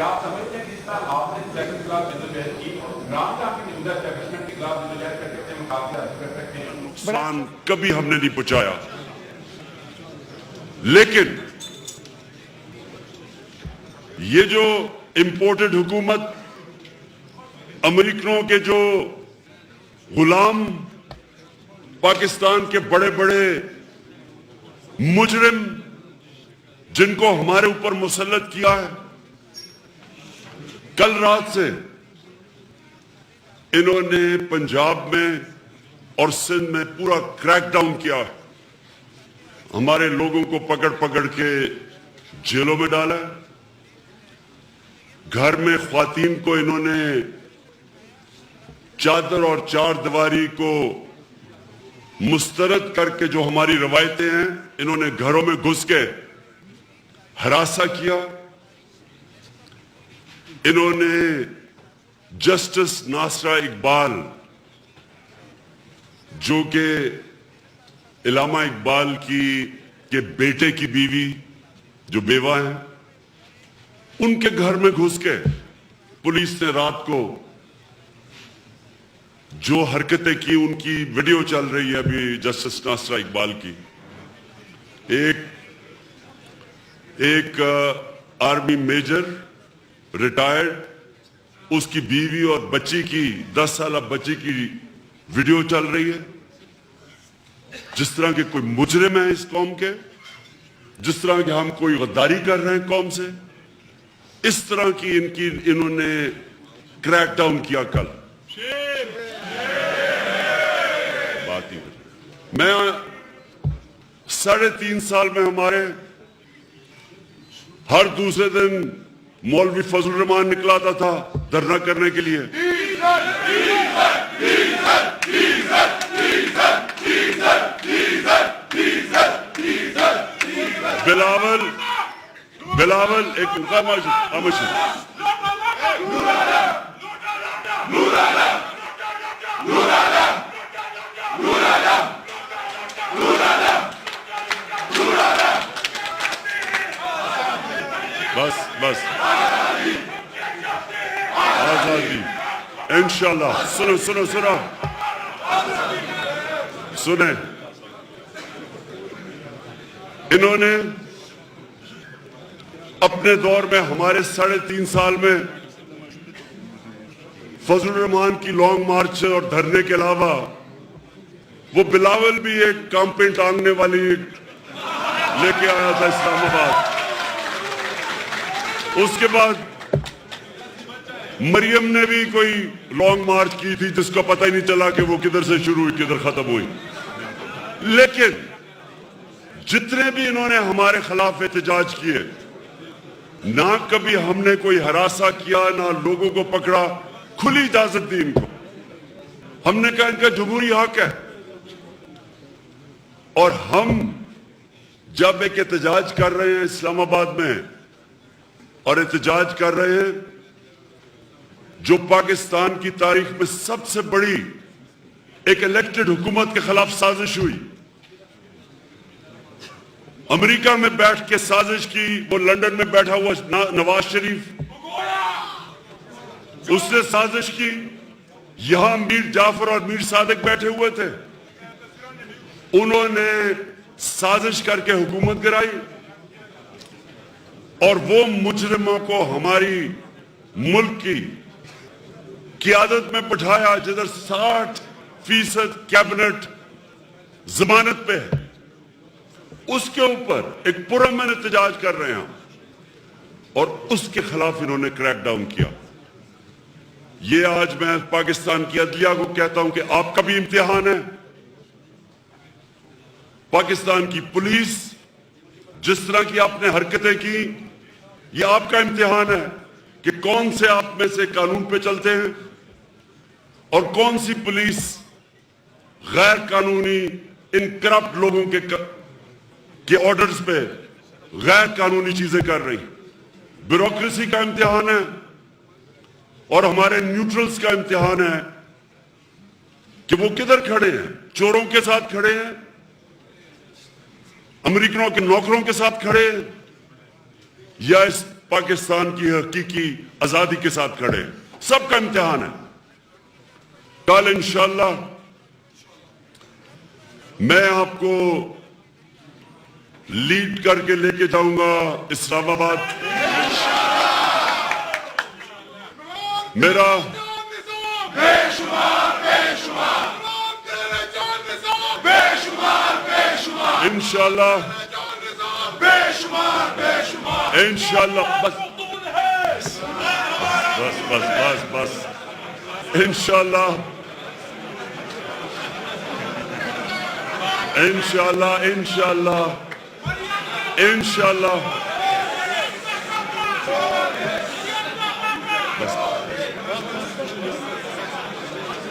आप समझते हैं जिस तरह आपने सेक्स के खिलाफ जद्दोजहद की, इमरान खान की मौजूदा एस्टैब्लिशमेंट के खिलाफ जद्दोजहद कर सकते हैं, मुकाबला कर सकते हैं। नुकसान कभी हमने नहीं पहुंचाया, लेकिन ये जो इंपोर्टेड हुकूमत, अमेरिकनों के जो गुलाम, पाकिस्तान के बड़े बड़े मुजरिम जिनको हमारे ऊपर मुसल्लत किया है, कल रात से इन्होंने पंजाब में और सिंध में पूरा क्रैकडाउन किया है। हमारे लोगों को पकड़ पकड़ के जेलों में डाला है। घर में ख्वातीन को इन्होंने चादर और चार दीवारी को मुस्तरद करके जो हमारी रवायतें हैं, इन्होंने घरों में घुस के हरासा किया। इन्होंने जस्टिस नासरा इकबाल, जो कि इलामा इकबाल के बेटे की बीवी, जो बेवा है, उनके घर में घुस के पुलिस ने रात को जो हरकतें की, उनकी वीडियो चल रही है अभी जस्टिस नासरा इकबाल की। एक आर्मी मेजर रिटायर्ड, उसकी बीवी और बच्ची की 10 साल बच्ची की वीडियो चल रही है। जिस तरह के कोई मुजरिम है इस कौम के, जिस तरह के हम कोई गद्दारी कर रहे हैं कौम से, इस तरह की इन्होंने क्रैकडाउन किया कल। बात ही मैं 3.5 साल में हमारे हर दूसरे दिन मौलवी फजल रहमान निकलाता था धरना करने के लिए। बिलावल एक बस आजादी इंशाल्लाह। सुने, इन्होंने अपने दौर में हमारे 3.5 साल में फजल रहमान की लॉन्ग मार्च और धरने के अलावा वो बिलावल भी एक कांपे टांगने वाली लेके आया था इस्लामाबाद। उसके बाद मरियम ने भी कोई लॉन्ग मार्च की थी जिसका पता ही नहीं चला कि वो किधर से शुरू हुई किधर खत्म हुई। लेकिन जितने भी इन्होंने हमारे खिलाफ एहतजाज किए, ना कभी हमने कोई हरासा किया, ना लोगों को पकड़ा, खुली इजाजत दी इनको। हमने कहा इनका जमहूरी हक है। और हम जब एक एहतजाज कर रहे हैं इस्लामाबाद में, और एहतजाज कर रहे हैं जो पाकिस्तान की तारीख में सबसे बड़ी एक इलेक्टेड हुकूमत के खिलाफ साजिश हुई, अमेरिका में बैठ के साजिश की, वो लंदन में बैठा हुआ नवाज शरीफ, उसने साजिश की। यहां मीर जाफर और मीर सादिक बैठे हुए थे, उन्होंने साजिश करके हुकूमत गिराई और वो मुजरिमों को हमारी मुल्क की क़ियादत में बिठाया जिधर 60% कैबिनेट जमानत पे है। उसके ऊपर एक पुरअमन एहतजाज कर रहे हैं और उसके खिलाफ इन्होंने क्रैकडाउन किया। ये आज मैं पाकिस्तान की अदलिया को कहता हूं कि आपका भी इम्तिहान है। पाकिस्तान की पुलिस जिस तरह की आपने हरकतें की, ये आपका इम्तिहान है कि कौन से आप में से कानून पे चलते हैं और कौन सी पुलिस गैर कानूनी इन करप्ट लोगों के ऑर्डर्स पे गैर कानूनी चीजें कर रही। ब्यूरोक्रेसी का इम्तिहान है और हमारे न्यूट्रल्स का इम्तिहान है कि वो किधर खड़े हैं, चोरों के साथ खड़े हैं, अमेरिकनों के नौकरों के साथ खड़े हैं, या इस पाकिस्तान की हकीकी आजादी के साथ खड़े हैं। सबका इम्तिहान है। कल इंशाअल्लाह मैं आपको लीड करके लेके जाऊंगा इस्लामाबाद। मेरा इंशाअल्लाह बस इंशाअल्लाह बस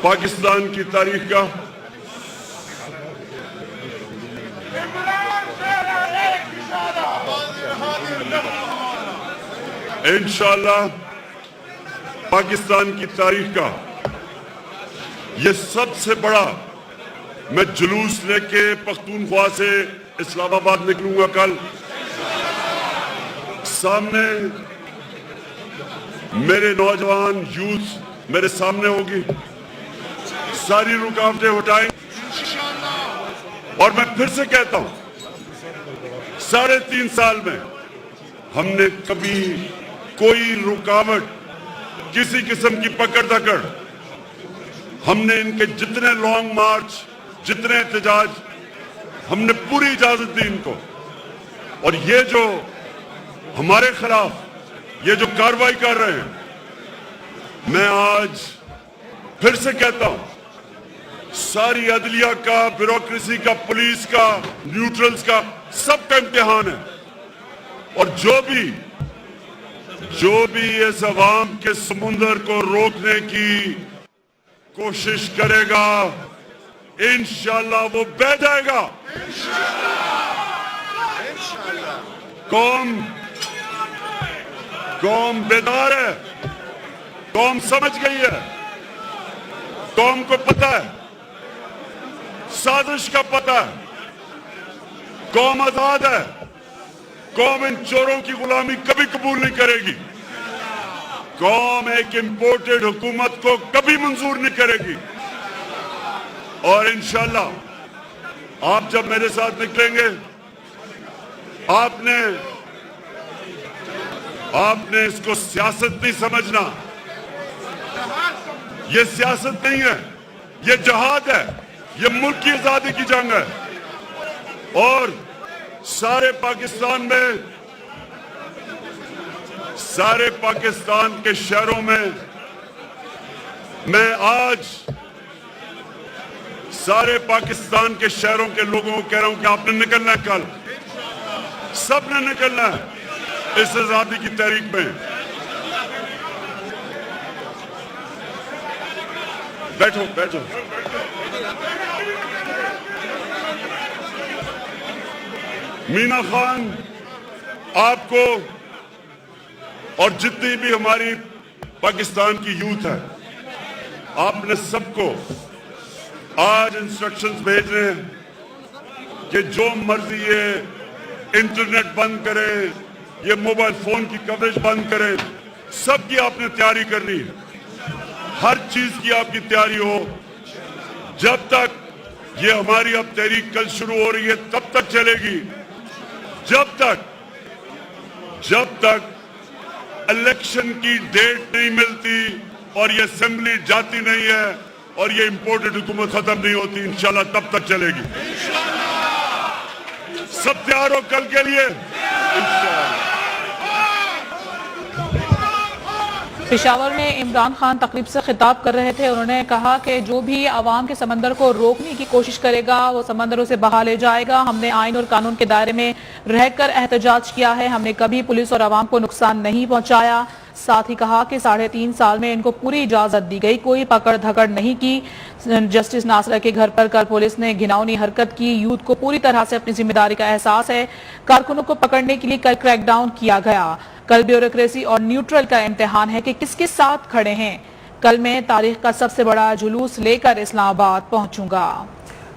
पाकिस्तान की तारीख का इंशाअल्लाह पाकिस्तान की तारीख का ये सबसे बड़ा मैं जुलूस लेके पख्तूनख्वा से इस्लामाबाद निकलूंगा। कल सामने मेरे नौजवान यूथ मेरे सामने होगी, सारी रुकावटें हटाएं। और मैं फिर से कहता हूं 3.5 साल में हमने कभी कोई रुकावट, किसी किस्म की पकड़ धकड़, हमने इनके जितने लॉन्ग मार्च, जितने एहतजाज, हमने पूरी इजाजत दी इनको। और ये जो हमारे खिलाफ ये जो कार्रवाई कर रहे हैं, मैं आज फिर से कहता हूं सारी अदलिया का, ब्यूरोक्रेसी का, पुलिस का, न्यूट्रल्स का, सबका इम्तिहान है। और जो भी इस अवाम के समुंदर को रोकने की कोशिश करेगा, इंशाअल्लाह वो बह जाएगा। कौम बेदार है, कौम समझ गई है, कौम को पता है, साजिश का पता है, कौम आजाद है। कौम इन चोरों की गुलामी कभी कबूल नहीं करेगी। कौम एक इंपोर्टेड हुकूमत को कभी मंजूर नहीं करेगी। और इंशाअल्लाह आप जब मेरे साथ निकलेंगे, आपने इसको सियासत नहीं समझना। ये सियासत नहीं है, ये जहाद है, ये मुल्क की आजादी की जंग है। और सारे पाकिस्तान के शहरों में मैं आज सारे पाकिस्तान के शहरों के लोगों को कह रहा हूं कि आपने निकलना है। कल सबने निकलना है इस आजादी की तहरीक में। बैठो। मीना खान आपको और जितनी भी हमारी पाकिस्तान की यूथ है, आपने सबको आज इंस्ट्रक्शंस भेज रहे हैं कि जो मर्जी ये इंटरनेट बंद करे, ये मोबाइल फोन की कवरेज बंद करे, सबकी आपने तैयारी करनी है। हर चीज की आपकी तैयारी हो। जब तक ये हमारी अब तहरीक कल शुरू हो रही है तब तक चलेगी, जब तक इलेक्शन की डेट नहीं मिलती और ये असेंबली जाती नहीं है और ये इंपोर्टेड हुकूमत खत्म नहीं होती, इंशाल्लाह तब तक चलेगी। सब तैयार हो कल के लिए इंशाल्लाह। पेशावर में इमरान खान तकरीब से खिताब कर रहे थे। उन्होंने कहा कि जो भी आवाम के समंदर को रोकने की कोशिश करेगा वो समंदरों से बहा ले जाएगा। हमने आइन और कानून के दायरे में रहकर एहतजाज किया है, हमने कभी पुलिस और आवाम को नुकसान नहीं पहुंचाया। साथ ही कहा कि 3.5 साल में इनको पूरी इजाजत दी गई, कोई पकड़ धकड़ नहीं की। जस्टिस नासरा के घर पर कल पुलिस ने घिनौनी हरकत की। यूथ को पूरी तरह से अपनी जिम्मेदारी का एहसास है। कारकुनों को पकड़ने के लिए कल क्रैकडाउन किया गया। कल ब्यूरोक्रेसी और न्यूट्रल का इम्तिहान है कि किसके साथ खड़े हैं। कल मैं तारीख का सबसे बड़ा जुलूस लेकर इस्लामाबाद पहुंचूंगा।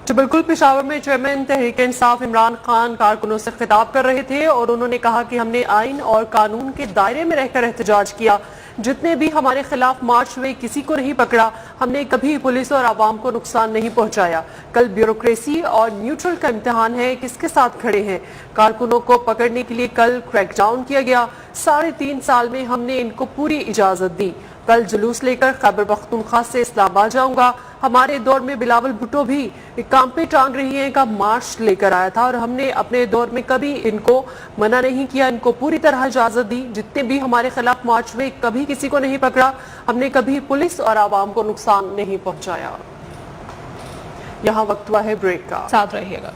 تو بالکل پشاور میں چیئرمین تحریک انصاف عمران خان کارکنوں سے خطاب کر رہے تھے اور انہوں نے کہا کہ ہم نے آئین اور قانون کے دائرے میں رہ کر احتجاج کیا، جتنے بھی ہمارے خلاف مارچ ہوئے کسی کو نہیں پکڑا، ہم نے کبھی پولیس اور عوام کو نقصان نہیں پہنچایا۔ کل بیوروکریسی اور نیوٹرل کا امتحان ہے، کس کے ساتھ کھڑے ہیں۔ کارکنوں کو پکڑنے کے لیے کل کریک ڈاؤن کیا گیا، 3.5 سال میں ہم نے ان کو پوری اجازت دی۔ کل جلوس لے کر خیبر پختونخوا سے اسلام آباد جاؤں گا۔ ہمارے دور میں بلاول بھٹو بھی کام پہ ٹانگ رہی ہیں کا مارچ لے کر آیا تھا اور ہم نے اپنے دور میں کبھی ان کو منع نہیں کیا، ان کو پوری طرح اجازت دی۔ جتنے بھی ہمارے خلاف مارچ ہوئے کبھی کسی کو نہیں پکڑا، ہم نے کبھی پولیس اور عوام کو نقصان نہیں پہنچایا۔ یہاں وقت ہوا ہے بریک کا، ساتھ رہیے گا۔